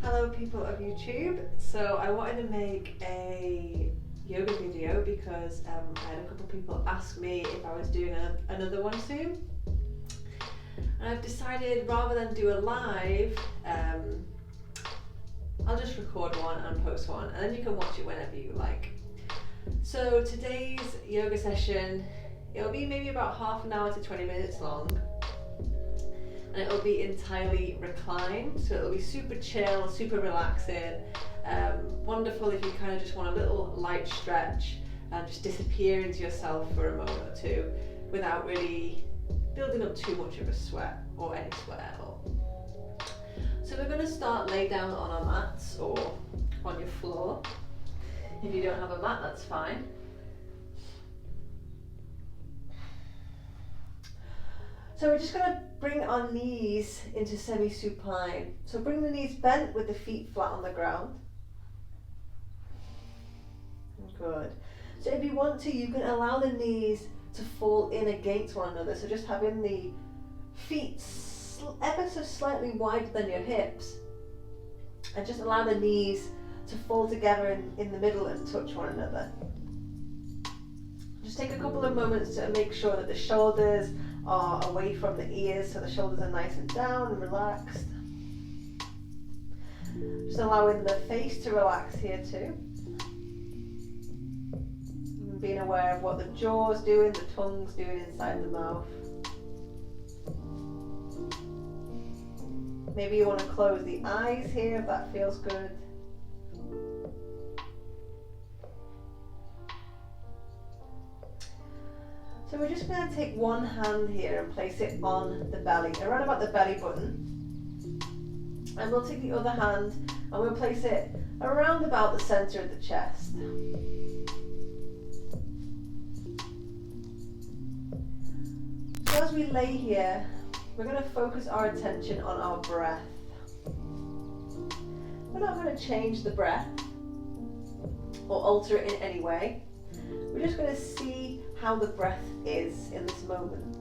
Hello people of YouTube. So I wanted to make a yoga video because I had a couple of people ask me if I was doing another one soon. And I've decided rather than do a live, I'll just record one and post one and then you can watch it whenever you like. So today's yoga session, it'll be maybe about half an hour to 20 minutes long. And it'll be entirely reclined, so it'll be super chill, super relaxing, wonderful if you kind of just want a little light stretch and just disappear into yourself for a moment or two without really building up too much of a sweat or any sweat at all. So we're going to start lay down on our mats or on your floor. If you don't have a mat, that's fine. So we're just going to bring our knees into semi-supine. So bring the knees bent with the feet flat on the ground. Good. So if you want to, you can allow the knees to fall in against one another. So just having the feet ever so slightly wider than your hips. And just allow the knees to fall together in the middle and touch one another. Just take a couple of moments to make sure that the shoulders are away from the ears, so the shoulders are nice and down and relaxed. Just allowing the face to relax here too. And being aware of what the jaw's doing, the tongue's doing inside the mouth. Maybe you want to close the eyes here if that feels good. So we're just going to take one hand here and place it on the belly, around about the belly button. And we'll take the other hand and we'll place it around about the center of the chest. So as we lay here, we're going to focus our attention on our breath. We're not going to change the breath or alter it in any way. We're just going to see how the breath is in this moment.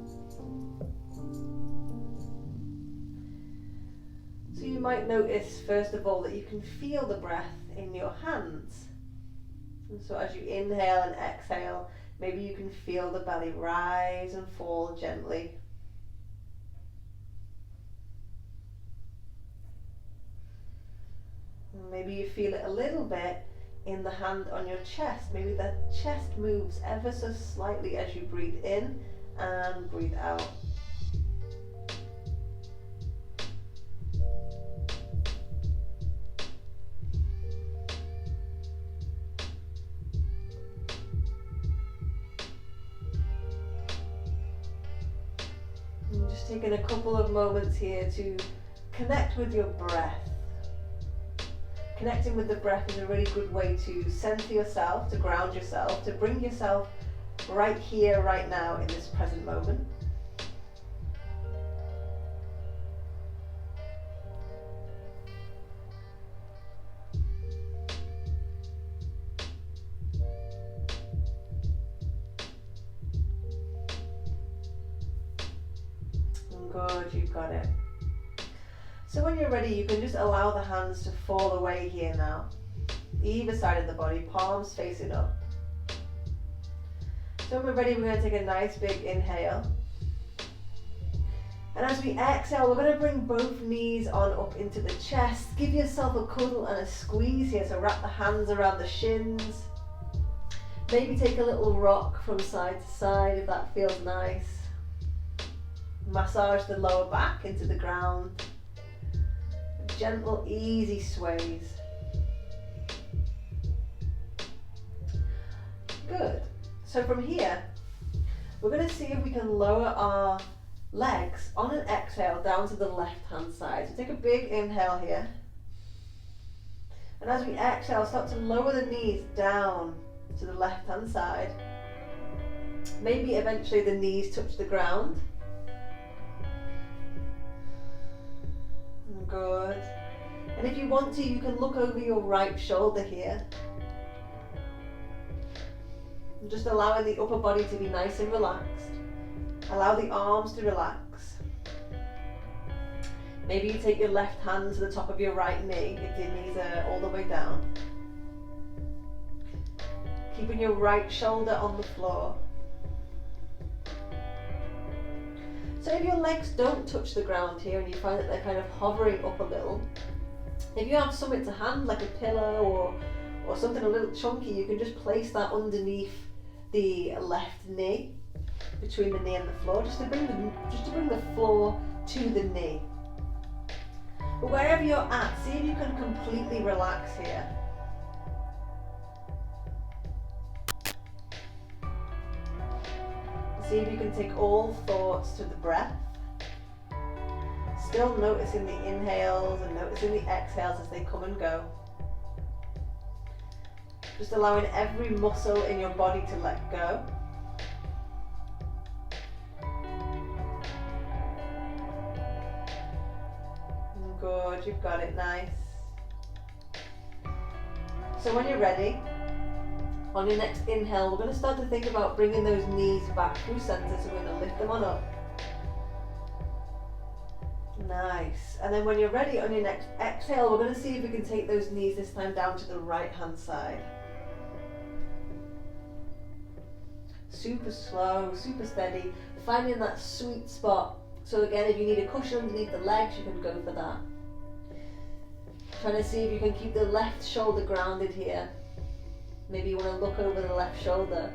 So you might notice first of all that you can feel the breath in your hands. And so as you inhale and exhale, maybe you can feel the belly rise and fall gently. And maybe you feel it a little bit in the hand on your chest. Maybe the chest moves ever so slightly as you breathe in and breathe out. And just taking a couple of moments here to connect with your breath. Connecting with the breath is a really good way to center yourself, to ground yourself, to bring yourself right here, right now in this present moment. Good, you've got it. So when you're ready, you can just allow the hands to fall away here now. Either side of the body, palms facing up. So when we're ready, we're going to take a nice big inhale. And as we exhale, we're going to bring both knees on up into the chest. Give yourself a cuddle and a squeeze here. So wrap the hands around the shins. Maybe take a little rock from side to side if that feels nice. Massage the lower back into the ground. Gentle, easy sways. Good. So from here, we're going to see if we can lower our legs on an exhale down to the left hand side. So take a big inhale here. And as we exhale, start to lower the knees down to the left hand side. Maybe eventually the knees touch the ground. Good. And if you want to, you can look over your right shoulder here. And just allowing the upper body to be nice and relaxed. Allow the arms to relax. Maybe you take your left hand to the top of your right knee if your knees are all the way down. Keeping your right shoulder on the floor. So if your legs don't touch the ground here and you find that they're kind of hovering up a little, if you have something to hand like a pillow or something a little chunky, you can just place that underneath the left knee, between the knee and the floor, just to bring the floor to the knee. But wherever you're at, see if you can completely relax here. See if you can take all thoughts to the breath. Still noticing the inhales and noticing the exhales as they come and go. Just allowing every muscle in your body to let go. Good, you've got it, nice. So when you're ready, on your next inhale, we're going to start to think about bringing those knees back through center, so we're going to lift them on up. Nice. And then when you're ready, on your next exhale, we're going to see if we can take those knees this time down to the right hand side. Super slow, super steady, finding that sweet spot. So again, if you need a cushion underneath the legs, you can go for that. Trying to see if you can keep the left shoulder grounded here. Maybe you want to look over the left shoulder.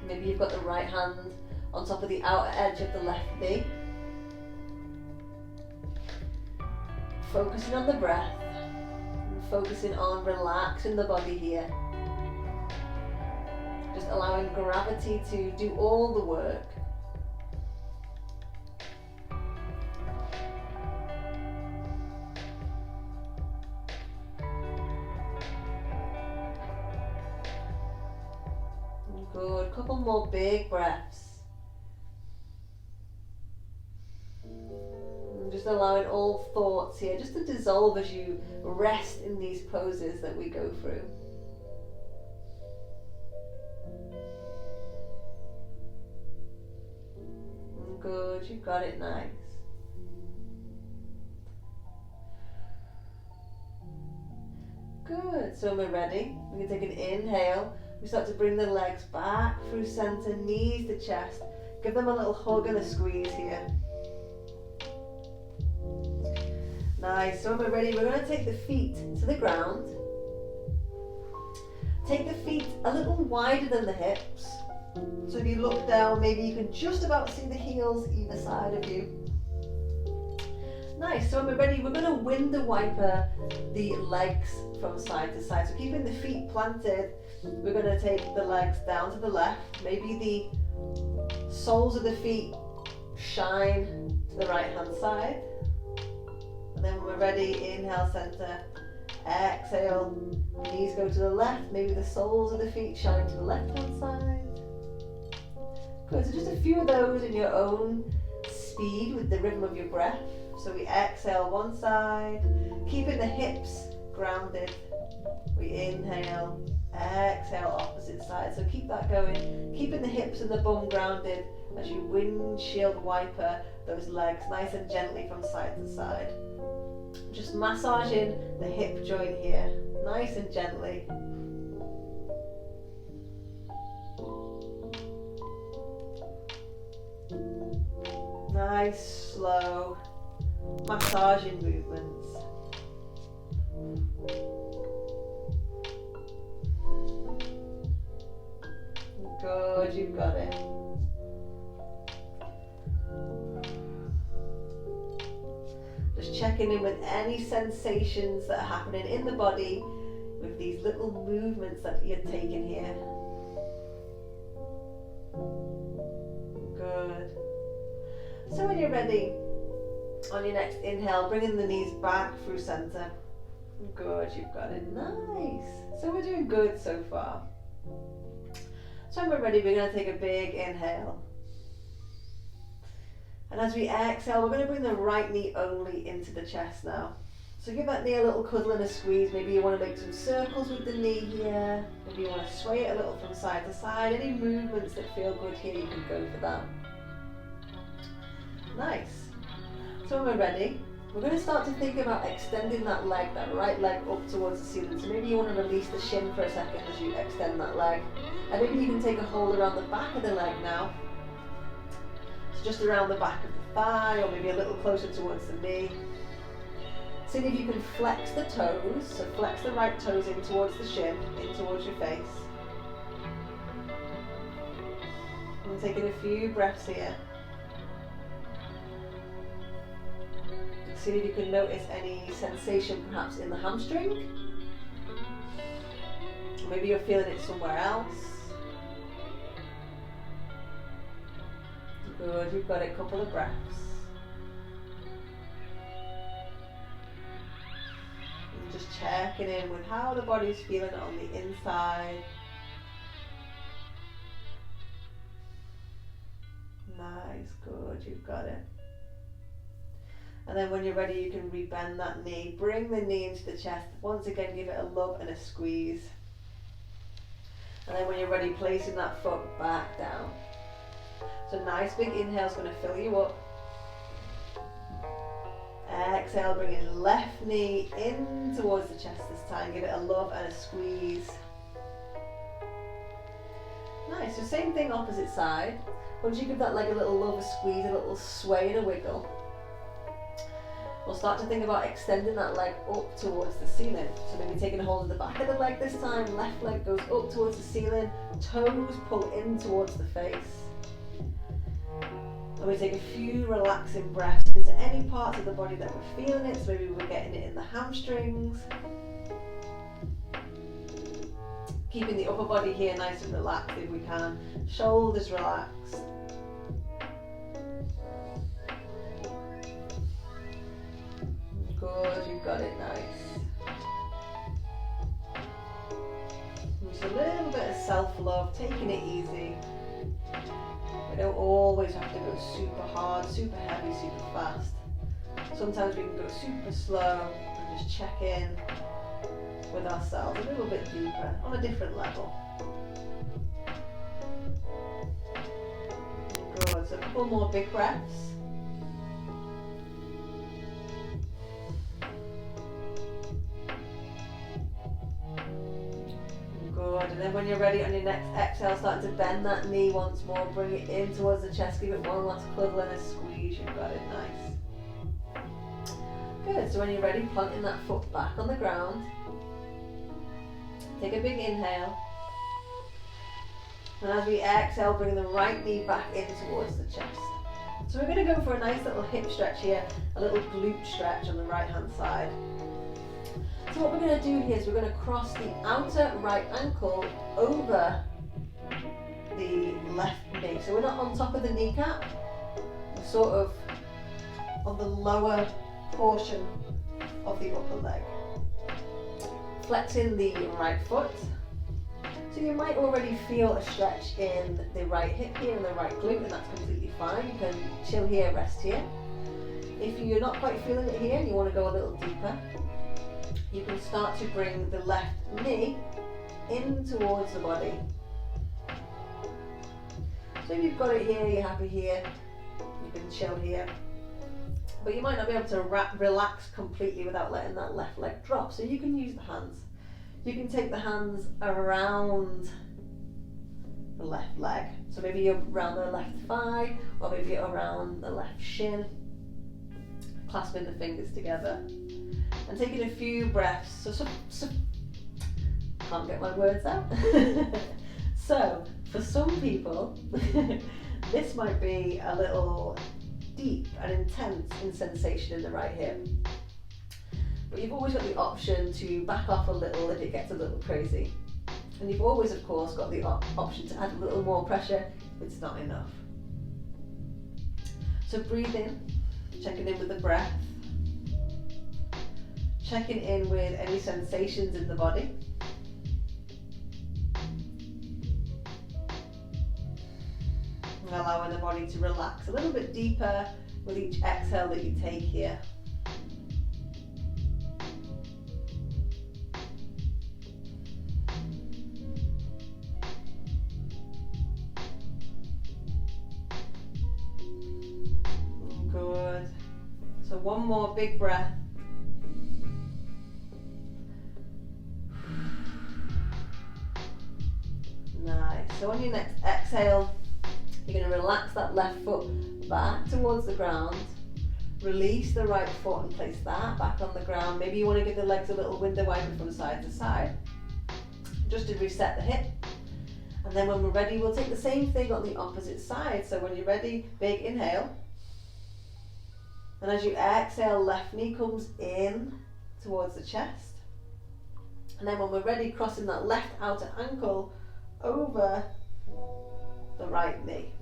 Maybe you've got the right hand on top of the outer edge of the left knee. Focusing on the breath and focusing on relaxing the body here. Just allowing gravity to do all the work. Good, couple more big breaths. And just allowing all thoughts here just to dissolve as you rest in these poses that we go through. Good, you've got it, nice. Good, so when we're ready, we can take an inhale. We start to bring the legs back through center, knees to chest. Give them a little hug and a squeeze here. Nice, so when we're ready, we're going to take the feet to the ground. Take the feet a little wider than the hips. So if you look down, maybe you can just about see the heels either side of you. Nice, so when we're ready, we're going to window wiper the legs from side to side. So keeping the feet planted, we're going to take the legs down to the left. Maybe the soles of the feet shine to the right hand side. And then when we're ready, inhale center, exhale, knees go to the left. Maybe the soles of the feet shine to the left hand side. Good, so just a few of those in your own speed with the rhythm of your breath. So we exhale one side, keeping the hips grounded. We inhale, exhale opposite side. So keep that going, keeping the hips and the bum grounded as you windshield wiper those legs nice and gently from side to side. Just massaging the hip joint here, nice and gently. Nice, slow massaging movements. Good, you've got it. Just checking in with any sensations that are happening in the body with these little movements that you're taking here. Good. So when you're ready, on your next inhale, bringing the knees back through center. Good, you've got it. Nice. So we're doing good so far. So when we're ready, we're going to take a big inhale. And as we exhale, we're going to bring the right knee only into the chest now. So give that knee a little cuddle and a squeeze. Maybe you want to make some circles with the knee here. Maybe you want to sway it a little from side to side. Any movements that feel good here, you can go for that. Nice. So when we're ready, we're going to start to think about extending that leg, that right leg up towards the ceiling. So maybe you want to release the shin for a second as you extend that leg. And maybe you can take a hold around the back of the leg now. So just around the back of the thigh, or maybe a little closer towards the knee. See if you can flex the toes, so flex the right toes in towards the shin, in towards your face. And taking a few breaths here. See if you can notice any sensation perhaps in the hamstring. Or maybe you're feeling it somewhere else. Good, you've got it, a couple of breaths. And just checking in with how the body's feeling on the inside. Nice, good, you've got it. And then when you're ready, you can rebend that knee. Bring the knee into the chest. Once again, give it a love and a squeeze. And then when you're ready, placing that foot back down. So nice big inhale is going to fill you up. Exhale, bringing left knee in towards the chest this time. Give it a love and a squeeze. Nice, so same thing opposite side. Once you give that leg a little love, a squeeze, a little sway and a wiggle, we'll start to think about extending that leg up towards the ceiling. So maybe taking a hold of the back of the leg this time, left leg goes up towards the ceiling, toes pull in towards the face. And we take a few relaxing breaths into any parts of the body that we're feeling it. So maybe we're getting it in the hamstrings. Keeping the upper body here nice and relaxed if we can. Shoulders relaxed. Good, you've got it, nice. Just a little bit of self-love, taking it easy. We don't always have to go super hard, super heavy, super fast. Sometimes we can go super slow and just check in with ourselves a little bit deeper, on a different level. Good, so a couple more big breaths. Good, and then when you're ready on your next exhale, start to bend that knee once more, bring it in towards the chest, give it one last cuddle and a squeeze, you've got it, nice. Good, so when you're ready, planting that foot back on the ground. Take a big inhale. And as we exhale, bring the right knee back in towards the chest. So we're going to go for a nice little hip stretch here, a little glute stretch on the right hand side. So what we're going to do here is we're going to cross the outer right ankle over the left knee. So we're not on top of the kneecap, we're sort of on the lower portion of the upper leg. Flexing the right foot. So you might already feel a stretch in the right hip here and the right glute, and that's completely fine. You can chill here, rest here. If you're not quite feeling it here and you want to go a little deeper, you can start to bring the left knee in towards the body. So if you've got it here, you're happy here, you can chill here. But you might not be able to relax completely without letting that left leg drop. So you can use the hands. You can take the hands around the left leg. So maybe you're around the left thigh, or maybe you're around the left shin. Clasping the fingers together. And taking a few breaths. So can't get my words out. So for some people, this might be a little deep and intense in sensation in the right hip. But you've always got the option to back off a little if it gets a little crazy. And you've always, of course, got the option to add a little more pressure if it's not enough. So breathe in, checking in with the breath. Checking in with any sensations in the body. And allowing the body to relax a little bit deeper with each exhale that you take here. So one more big breath. Nice. So on your next exhale, you're going to relax that left foot back towards the ground. Release the right foot and place that back on the ground. Maybe you want to give the legs a little window wiper from side to side, just to reset the hip. And then when we're ready, we'll take the same thing on the opposite side. So when you're ready, big inhale. And as you exhale, left knee comes in towards the chest. And then when we're ready, crossing that left outer ankle over the right knee.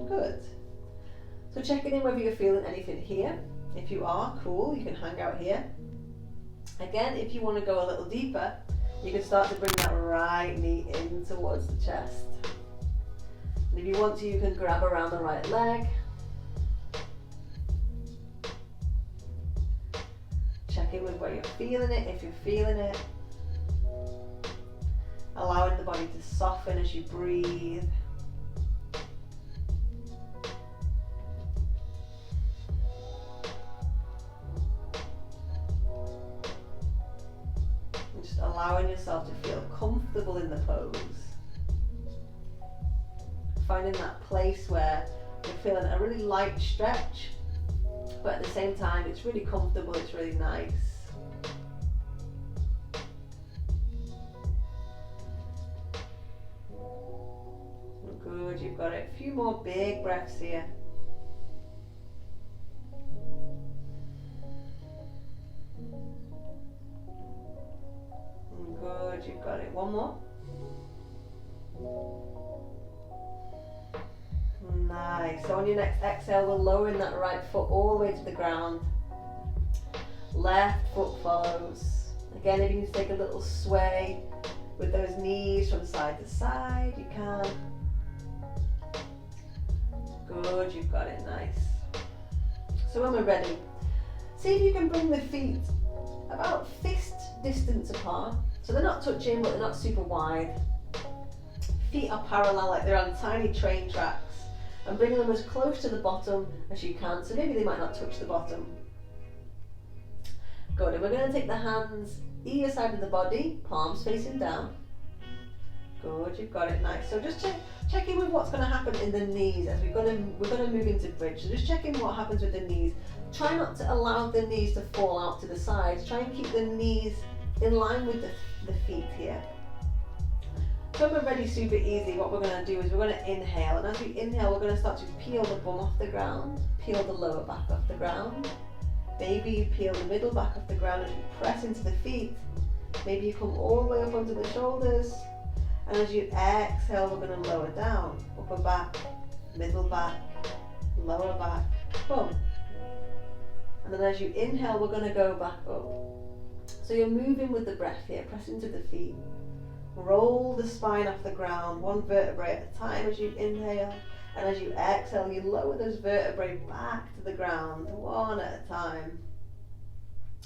Good. So checking in whether you're feeling anything here. If you are, cool, you can hang out here. Again, if you want to go a little deeper, you can start to bring that right knee in towards the chest. And if you want to, you can grab around the right leg. Check in with where you're feeling it, if you're feeling it. Allowing the body to soften as you breathe. And just allowing yourself to feel comfortable in the pose. Finding that place where you're feeling a really light stretch, but at the same time it's really comfortable, it's really nice. Good, you've got it. A few more big breaths here. Good, you've got it. One more. Nice. So on your next exhale, we're lowering that right foot all the way to the ground. Left foot follows. Again, if you need to take a little sway with those knees from side to side, you can. Good, you've got it. Nice. So when we're ready, see if you can bring the feet about fist distance apart. So they're not touching, but they're not super wide. Feet are parallel, like they're on tiny train tracks. And bring them as close to the bottom as you can. So maybe they might not touch the bottom. Good, and we're going to take the hands either side of the body, palms facing down. Good, you've got it. Nice. So just check in with what's going to happen in the knees as we're going to move into bridge. So just check in what happens with the knees. Try not to allow the knees to fall out to the sides. Try and keep the knees in line with the feet here. So when we're ready, super easy, what we're going to do is we're going to inhale, and as we inhale, we're going to start to peel the bum off the ground, peel the lower back off the ground. Maybe you peel the middle back off the ground as you press into the feet. Maybe you come all the way up onto the shoulders, and as you exhale, we're going to lower down, upper back, middle back, lower back, bum. And then as you inhale, we're going to go back up. So you're moving with the breath here, press into the feet. Roll the spine off the ground, one vertebrae at a time as you inhale, and as you exhale, you lower those vertebrae back to the ground, one at a time.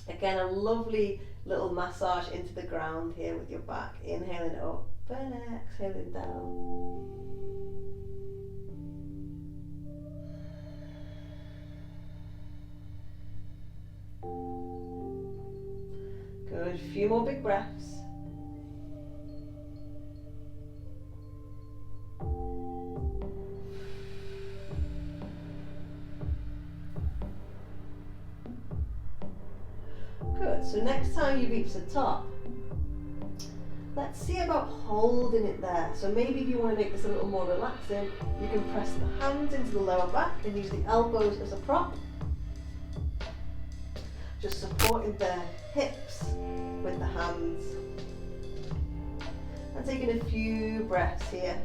Again, a lovely little massage into the ground here with your back, inhaling up and exhaling down. Good, a few more big breaths. Good, so next time you reach the top, let's see about holding it there. So maybe if you want to make this a little more relaxing, you can press the hands into the lower back and use the elbows as a prop. Just supporting the hips with the hands. And taking a few breaths here.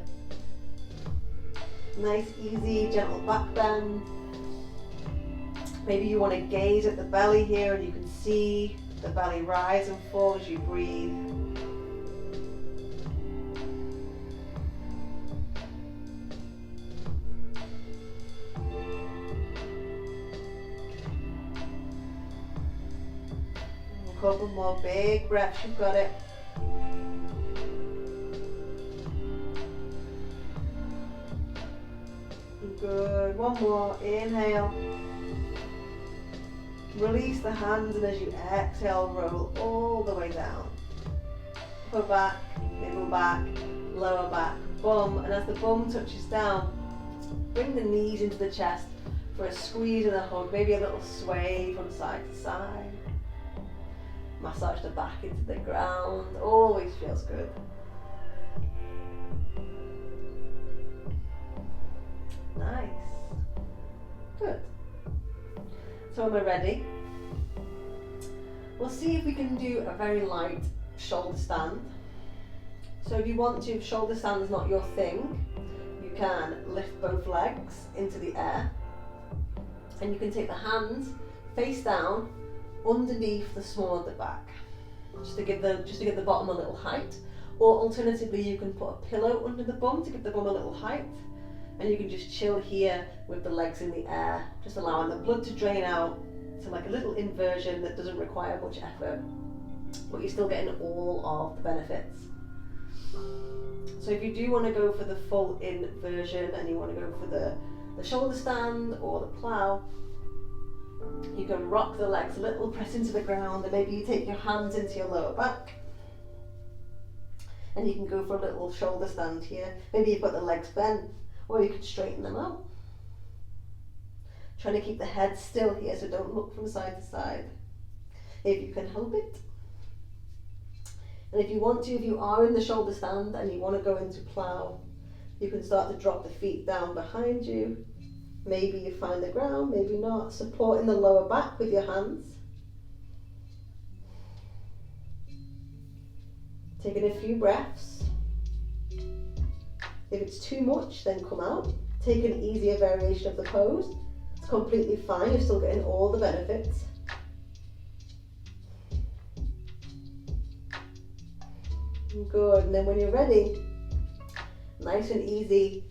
Nice, easy, gentle back bend. Maybe you want to gaze at the belly here and you can see the belly rise and fall as you breathe. A couple more big breaths, you've got it. Good, one more, inhale. Release the hands, and as you exhale, roll all the way down. Upper back, middle back, lower back, bum, and as the bum touches down, bring the knees into the chest for a squeeze and a hug, maybe a little sway from side to side. Massage the back into the ground, always feels good. Nice. Good. So when we're ready, we'll see if we can do a very light shoulder stand. So if you want to, if shoulder stand is not your thing, you can lift both legs into the air, and you can take the hands face down underneath the small of the back, just to give the bottom a little height. Or alternatively, you can put a pillow under the bum to give the bum a little height, and you can just chill here with the legs in the air, just allowing the blood to drain out. So like a little inversion that doesn't require much effort, but you're still getting all of the benefits. So if you do want to go for the full inversion and you want to go for the shoulder stand or the plow, you can rock the legs a little, press into the ground, and maybe you take your hands into your lower back, and you can go for a little shoulder stand here. Maybe you've got the legs bent, or you could straighten them out. Trying to keep the head still here, so don't look from side to side, if you can help it. And if you want to, if you are in the shoulder stand and you want to go into plow, you can start to drop the feet down behind you. Maybe you find the ground, maybe not. Supporting the lower back with your hands. Taking a few breaths. If it's too much, then come out. Take an easier variation of the pose. It's completely fine, you're still getting all the benefits. Good, and then when you're ready, nice and easy,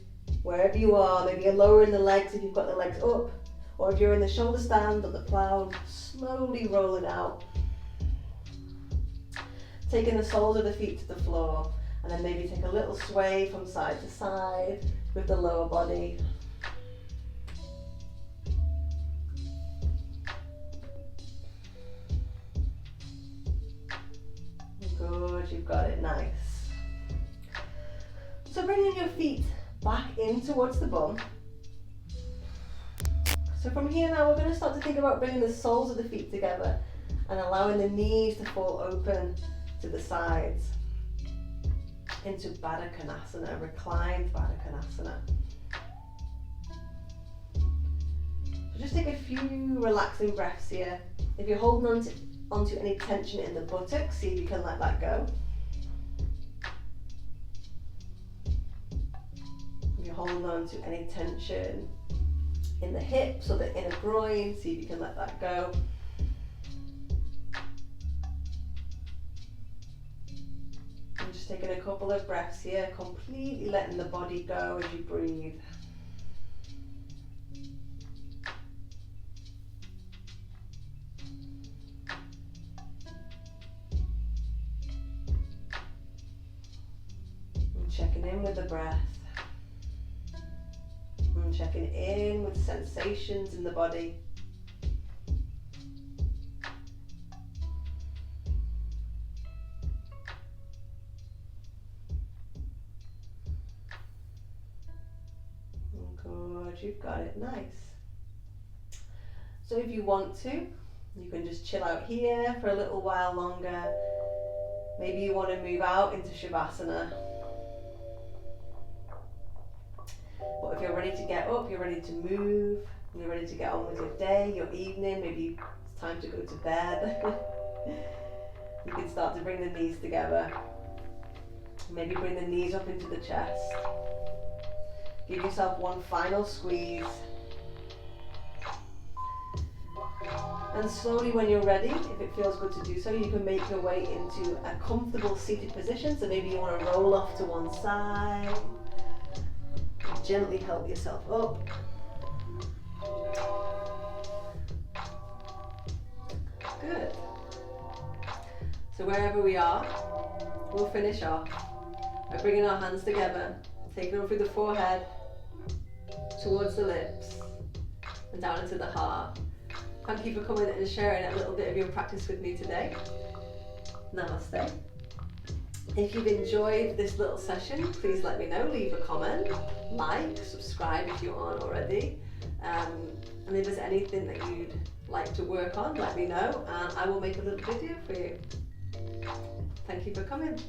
wherever you are, maybe you're lowering the legs if you've got the legs up, or if you're in the shoulder stand or the plow, slowly roll it out. Taking the soles of the feet to the floor, and then maybe take a little sway from side to side with the lower body. Good, you've got it, nice. So bringing your feet back in towards the bum. So from here now we're going to start to think about bringing the soles of the feet together and allowing the knees to fall open to the sides into Baddha Konasana, reclined Baddha Konasana. So just take a few relaxing breaths here. If you're holding onto any tension in the buttocks, see if you can let that go. If you're holding on to any tension in the hips or the inner groin, see if you can let that go. And just taking a couple of breaths here, completely letting the body go as you breathe. Checking in with the breath, and checking in with sensations in the body. Good, you've got it, nice. So if you want to, you can just chill out here for a little while longer. Maybe you want to move out into Shavasana. But if you're ready to get up, you're ready to move, you're ready to get on with your day, your evening, maybe it's time to go to bed. You can start to bring the knees together. Maybe bring the knees up into the chest. Give yourself one final squeeze. And slowly when you're ready, if it feels good to do so, you can make your way into a comfortable seated position. So maybe you want to roll off to one side. Gently help yourself up. Good. So wherever we are, we'll finish off by bringing our hands together, taking them through the forehead, towards the lips, and down into the heart. Thank you for coming and sharing a little bit of your practice with me today. Namaste. If you've enjoyed this little session, please let me know. Leave a comment, like, subscribe if you aren't already. And if there's anything that you'd like to work on, let me know and I will make a little video for you. Thank you for coming.